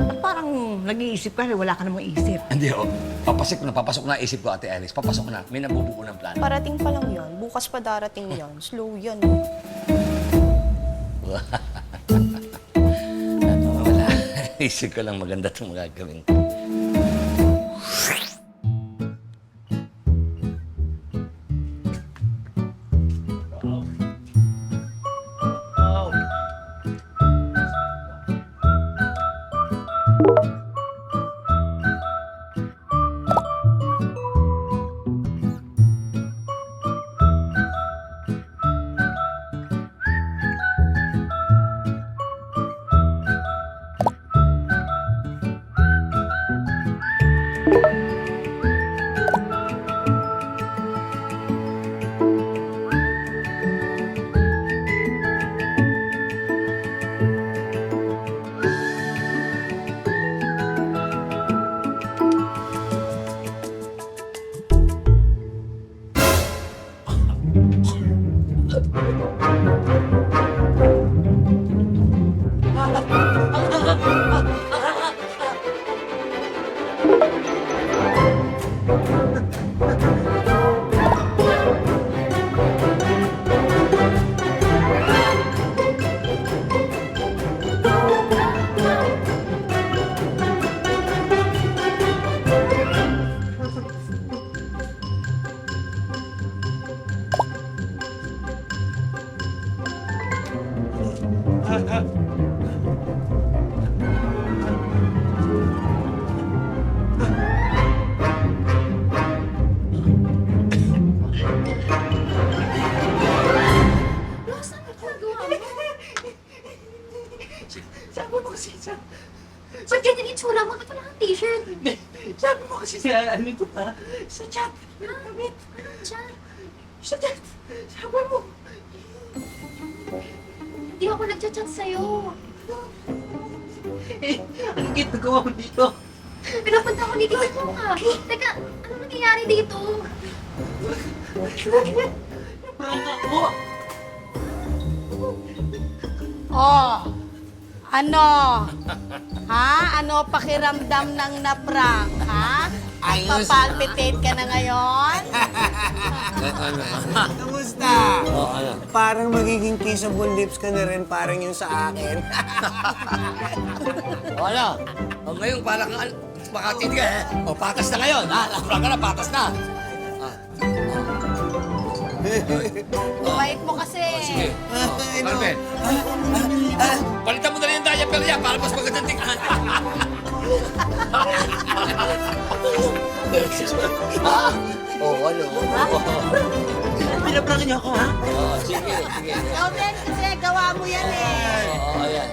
At parang nag-iisip ka, wala ka namang isip. Hindi, papasok na isip ko, Ate Alice. Papasok na. May nabubuo ng plano. Parating pa lang yun. Bukas pa darating yun. Slow yun. Wala. Isip ko lang maganda itong magagawin ko. Ba't ganyan yung tsura mo? Ba't wala kang t-shirt? Sabi mo kasi sa ano ito pa? Sa chat. Sa chat. Sabi mo. Hindi ako nagchat-chat sa'yo. Anong ginagawa mo dito? Pinapunta ko dito ka. Teka, ano nangyayari dito? Prank ako! Oh, ano? Ha? Ano pakiramdam ng na-prank, ha? Ayos. Papalpitate ka na ngayon? Kamusta? ano? Parang magiging kissable lips ka na rin, parang yung sa akin. Ano? O ngayon, parang makatid ka eh. O, patas na ngayon. Ha? Nakaprank ka na, patas na. Bait mo kasi. Sige. Carmen. Palitan mo na rin yung diaper niya para mas magandang tingnan. Oo, ano? Pinaprank niyo ako, ha? Oo, sige, sige. Ikaw din kasi gawa mo yan eh. Oo, ayan.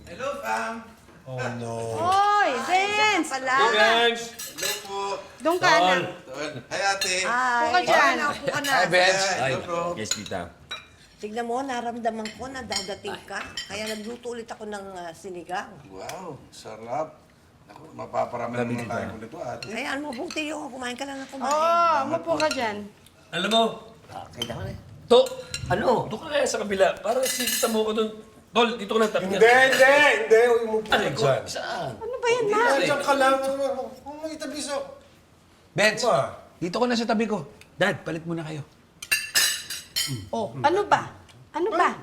Hello, fam! Oh, no. Hoy, Vince! Pala. Hello po! Doon ka na. Hi, ate! Upo ka dyan. Upo ka na. Hi, Benz. Hello, bro! Yes, tita. Tignan mo, naramdaman ko na dadating ka. Kaya nagluto ulit ako ng sinigang. Wow, sarap. Ako, mapaparami naman tayo ko nito, ate. Kaya mo, buti yung kumain ka lang ng kumain. Oo, upo ka dyan. Alam mo, Kaya naman eh. to, Ano? doon ka kaya sa kabila. Parang sikita mo ko doon. Tol, dito ka lang tabi Hindi, hindi. Huwag mo po Ano, dyan. Saan? Ano ba yan, Hindi, ma? dyan ka lang. Huwag mo itabiso. Benz, Ma. dito ko na sa tabi ko. Dad, palit muna kayo. Oh, ano ba? Ano ba?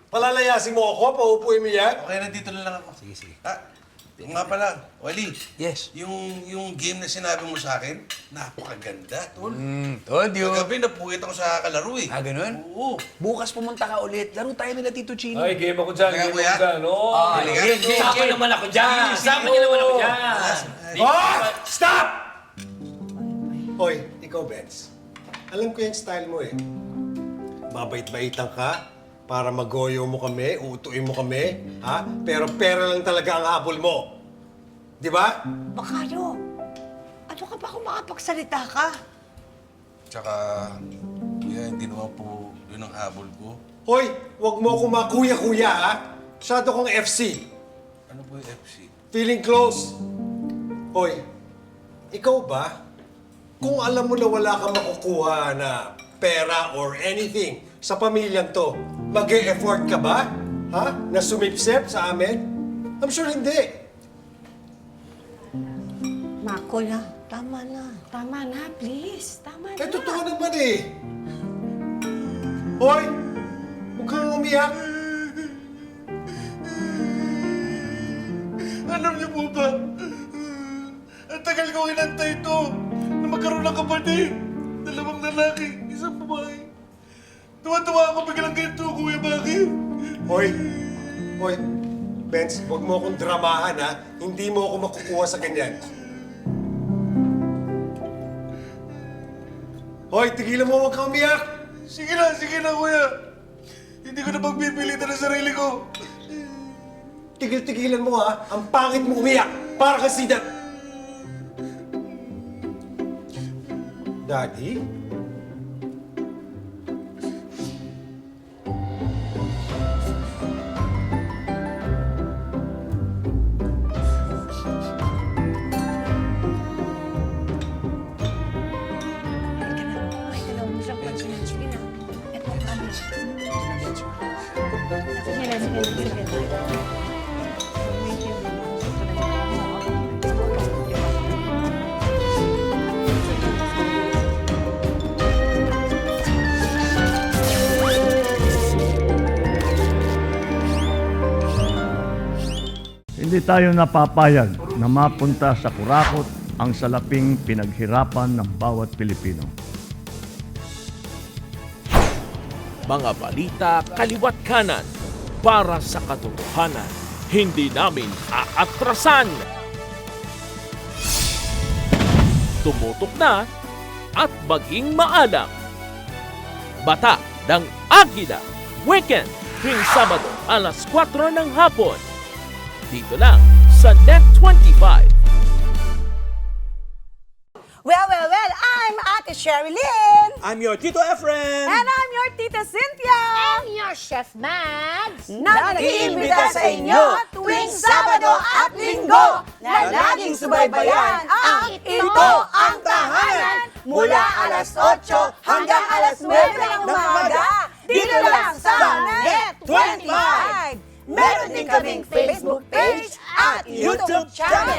Palalayasin mo ako, paupuin mo yan. Okay na, dito na lang ako. Sige, sige. Yung nga pala, Wally. Yes. Yung game na sinabi mo sa akin, napakaganda, tol. Told you. Kagabi, napuwit ako sa kalaro eh. Ah, ganun? Oo. Bukas pumunta ka ulit. Laro tayo nila Tito Chino. Ay, game ako dyan, Teka, game ako kuya. dyan. Oo. Sama naman ako dyan. Sama niyo naman ako dyan. Oh! Stop! Hoy, ikaw, Benz. Alam ko yung style mo eh. Babait-baitan ka para magoyo mo kami, uutuin mo kami, ha? Pero pera lang talaga ang habol mo. Di ba? Bakalo, ano ka ba kung makapagsalita ka? Tsaka, kuya, hindi naman po yun ang habol ko. Hoy, wag mo akong makuya-kuya, ha? Masyado kong FC. Ano po yung FC? Feeling close. Hoy, ikaw ba? Kung alam mo na wala kang makukuha na pera or anything sa pamilyang to, mag-e-effort ka ba? Ha? Na sumipsip sa amin? I'm sure hindi. Nako na, tama na. Tama na, please. Tama na. Eh, totoo naman eh. Hoy, huwag kang umiyak. Alam niyo po ba? Ang tagal ko inantay ito na magkaroon ng kapatid. 2 lalaki, 1 babae. Tuwa-tuwa ako biglang ganito, kuya, bakit? Hoy, hoy, Benz, huwag mo akong dramahan ha. Hindi mo ako makukuha sa ganyan. Hoy, tigilan mo, huwag kang umiyak. Sige na, kuya. Hindi ko na pagpipilitan ang sarili ko. Tigil-tigilan mo ha. Ang pangit mo umiyak. Para kasi Daddy? Kumain ka na, umusap ka. Sige na. Ito ang kami. Sige na, sige na. Hindi tayo napapayag na mapunta sa kurakot ang salaping pinaghirapan ng bawat Pilipino. Mga balita kaliwat kanan para sa katotohanan. Hindi namin aatrasan. Tumutok na at maging maalam. Bata ng Agila. Weekend, tuwing Sabado, alas 4 ng hapon. Dito lang sa Net 25. Well, I'm Ate Sherilyn. I'm your Tito Efren. And I'm your Tita Cynthia. I'm your Chef Mads. Na nag-iimbita sa inyo tuwing Sabado at Linggo na laging subaybayan ang Ito ang Tahanan mula alas 8 hanggang alas 9 ng umaga dito lang sa Net 25. Meron din kaming Facebook page at YouTube channel.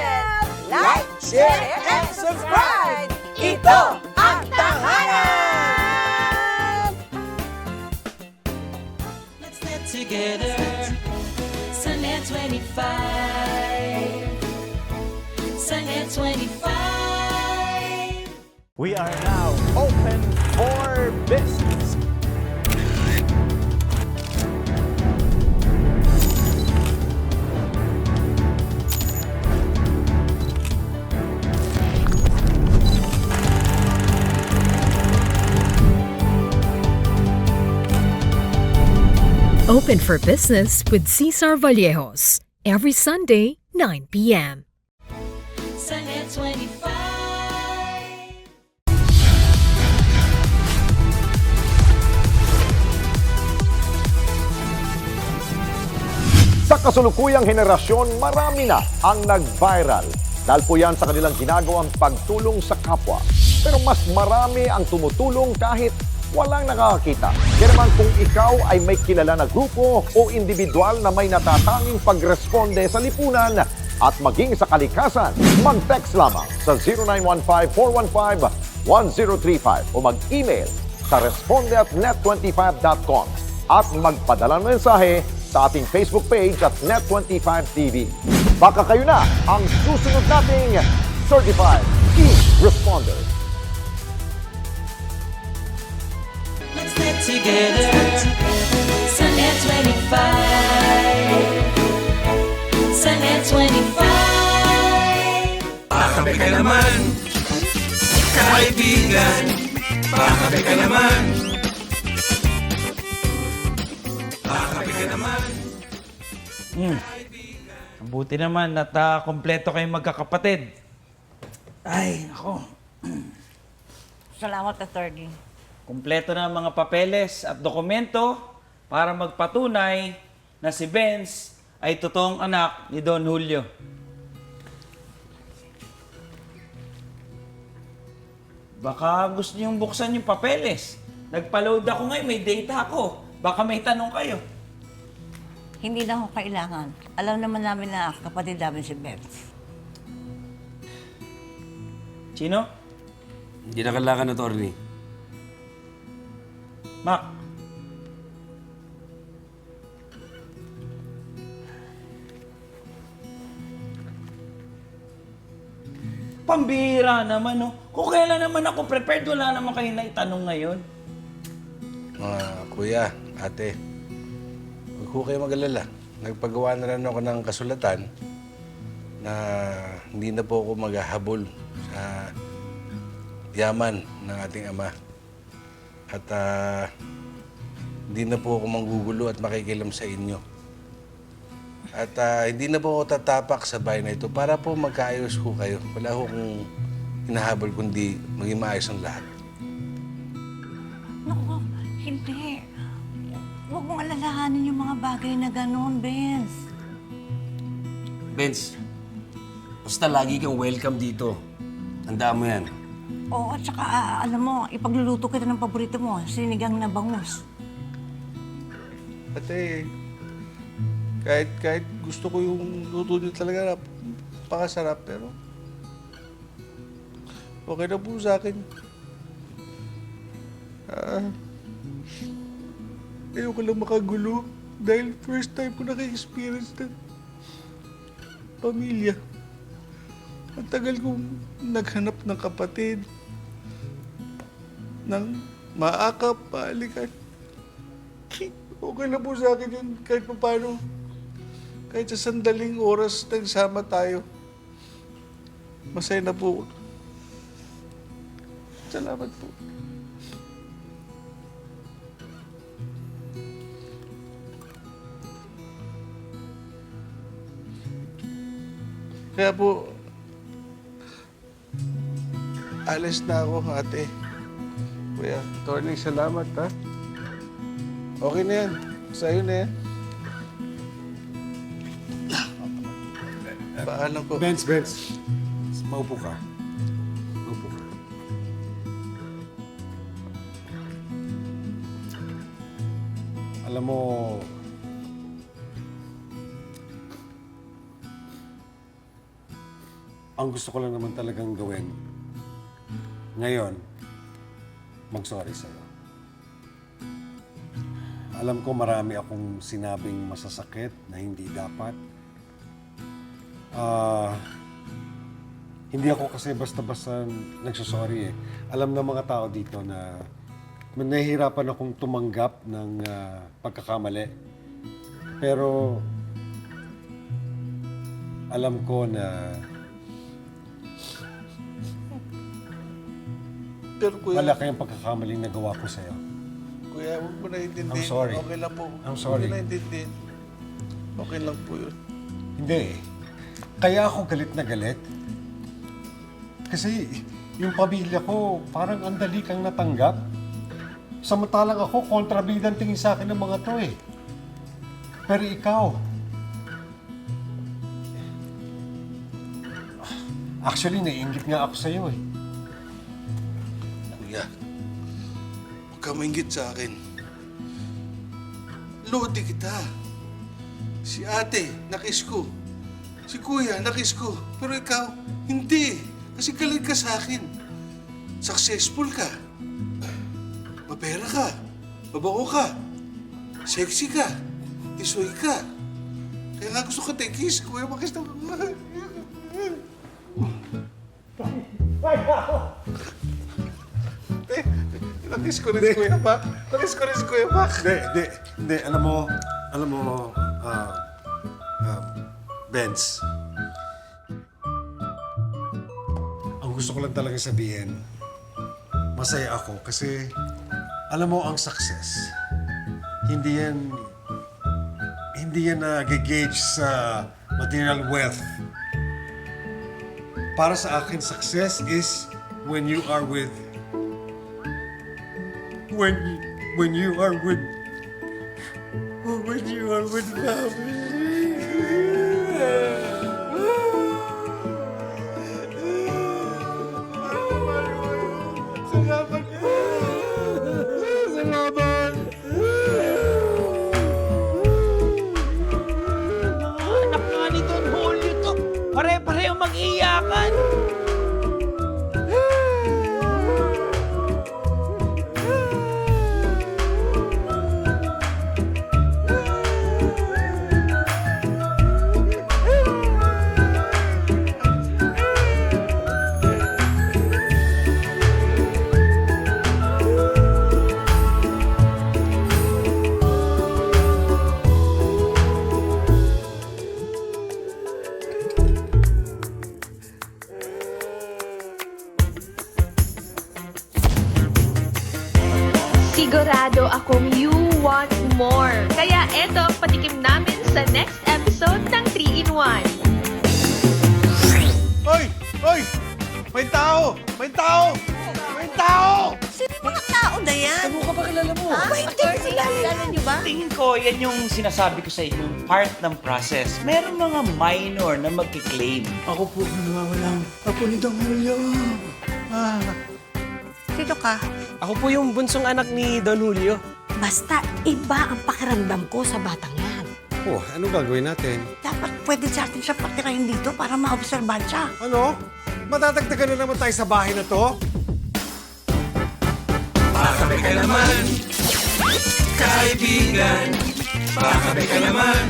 Like, share, and subscribe! Ito ang Tahanan! Let's get together. Sunday 25. Sunday 25. We are now open for business. Open for Business with Cesar Vallejos. Every Sunday, 9 p.m. Sunday 25. Sa kasulukuyang henerasyon, marami na ang nag-viral. Dahil po yan sa kanilang ginagawang pagtulong sa kapwa. Pero mas marami ang tumutulong kahit walang nakakakita. Kaya naman kung ikaw ay may kilala na grupo o individual na may natatanging pagresponde sa lipunan at maging sa kalikasan, mag-text lamang sa 0915-415-1035 o mag-email sa responde@net25.com at magpadala ng mensahe sa ating Facebook page at Net25TV. Baka kayo na ang susunod nating Certified E-Responder. Let's get together. Sunday 25. Sunday 25. Pakabe ka naman, kaibigan. Pakabe ka naman. Pakabe ka naman. Buti naman at kompleto kayong magkakapatid. Ay, ako. Salamat, attorney. Kompleto na ang mga papeles at dokumento para magpatunay na si Benz ay totoong anak ni Don Julio. Baka gusto niyong buksan yung papeles. Nagpa-load ako ngayon, may data ako. Baka may tanong kayo. Hindi na ako kailangan. Alam naman namin na kapatid namin si Benz. Sino? Hindi na kailangan, attorney. Mac. Pambihira naman, no? Kung kailan naman ako prepared, wala naman kayo na itanong ngayon. Mga kuya, ate, huwag ko kayo mag-alala. Nagpagawa na rin ako ng kasulatan na hindi na po ako maghahabol sa yaman ng ating ama. At hindi na po ako manggugulo at makikilam sa inyo. At hindi na po ako tatapak sa bahay na ito para po magkaayos ko kayo. Wala ko kung hinahabol kundi maging maayos ang lahat. Naku, hindi. Huwag mong alalahanin yung mga bagay na gano'n, Benz. Benz, basta lagi kang welcome dito. Tandaan mo yan. Oo, at saka alam mo, ipagluluto kita ng paborito mo, sinigang na bangus. Ate, kahit gusto ko yung luto niyo talaga na pakasarap, pero okay na po sa akin. Ayoko lang makagulo dahil first time ko naka-experience ng pamilya. Ang tagal kong naghanap ng kapatid, ng maakap, paalikan. Okay na po sa akin yun kahit paano. Kahit sa sandaling oras nagsama tayo. Masaya na po. Salamat po. Kaya po, alis na ako, ate. Kuya, Tony, salamat, ha? Okay na yan. Sa'yo na yan. Paalam po. Benz. Maupo ka. Maupo ka. Alam mo, ang gusto ko lang naman talagang gawin ngayon, mag-sorry sa'yo. Alam ko marami akong sinabing masasakit na hindi dapat. Hindi ako kasi basta-basta nagsasorry eh. Alam ng mga tao dito na nahihirapan akong tumanggap ng pagkakamali. Pero alam ko na Pero kuya, malaki ang pagkakamaling nagawa ko sa'yo. kuya, huwag mo na intindihin. I'm sorry. Okay lang po. I'm sorry. Huwag mo na intindihin. Okay lang po yun. Hindi eh. Kaya ako galit na galit. Kasi yung pamilya ko, parang ang dali kang natanggap. Samantalang ako, kontrabidang tingin sa akin ng mga to eh. Pero ikaw, actually, naiingit nga ako sa'yo eh. Kuya, huwag ka mainggit sa akin. Lodi kita. Si ate, nakis ko. Si kuya, nakis ko. Pero ikaw, hindi. Kasi galit ka sa akin. Successful ka. Mapera ka. Mabango ka. Sexy ka. Tisoy ka. Kaya nga gusto ka tayo kiss. Kuya, makis na nakis ko rin si Kuya Pak. Nakis ko rin si Kuya Pak. Hindi. Alam mo, Benz. Ang gusto ko lang talaga sabihin, masaya ako kasi alam mo ang success. Hindi yan nag-gauge sa material wealth. Para sa akin, success is when you are with Anak nga ni Don Julio to. Pare-pareho mag-iyakan. Sigurado akong you want more. Kaya eto, patikim namin sa next episode ng 3-in-1. Hoy! Hoy! May tao! May tao! May tao! Sino mga tao na yan? Ano ka ba kilala mo? Kilala niyo ba? Tingin ko, yan yung sinasabi ko sa inyo, part ng process. Meron mga minor na magkiklaim. Ako po nawawalang apo ni Don Julio. Sino ka? Ako po yung bunsong anak ni Don Julio. Basta iba ang pakiramdam ko sa batang yan. Oh, anong gagawin natin? Dapat pwede sa atin siya patirahin dito para maobserbahan siya. Ano? Matatagdagan na naman tayo sa bahay na to? Pakabe ka naman, kaibigan. Pakabe ka naman,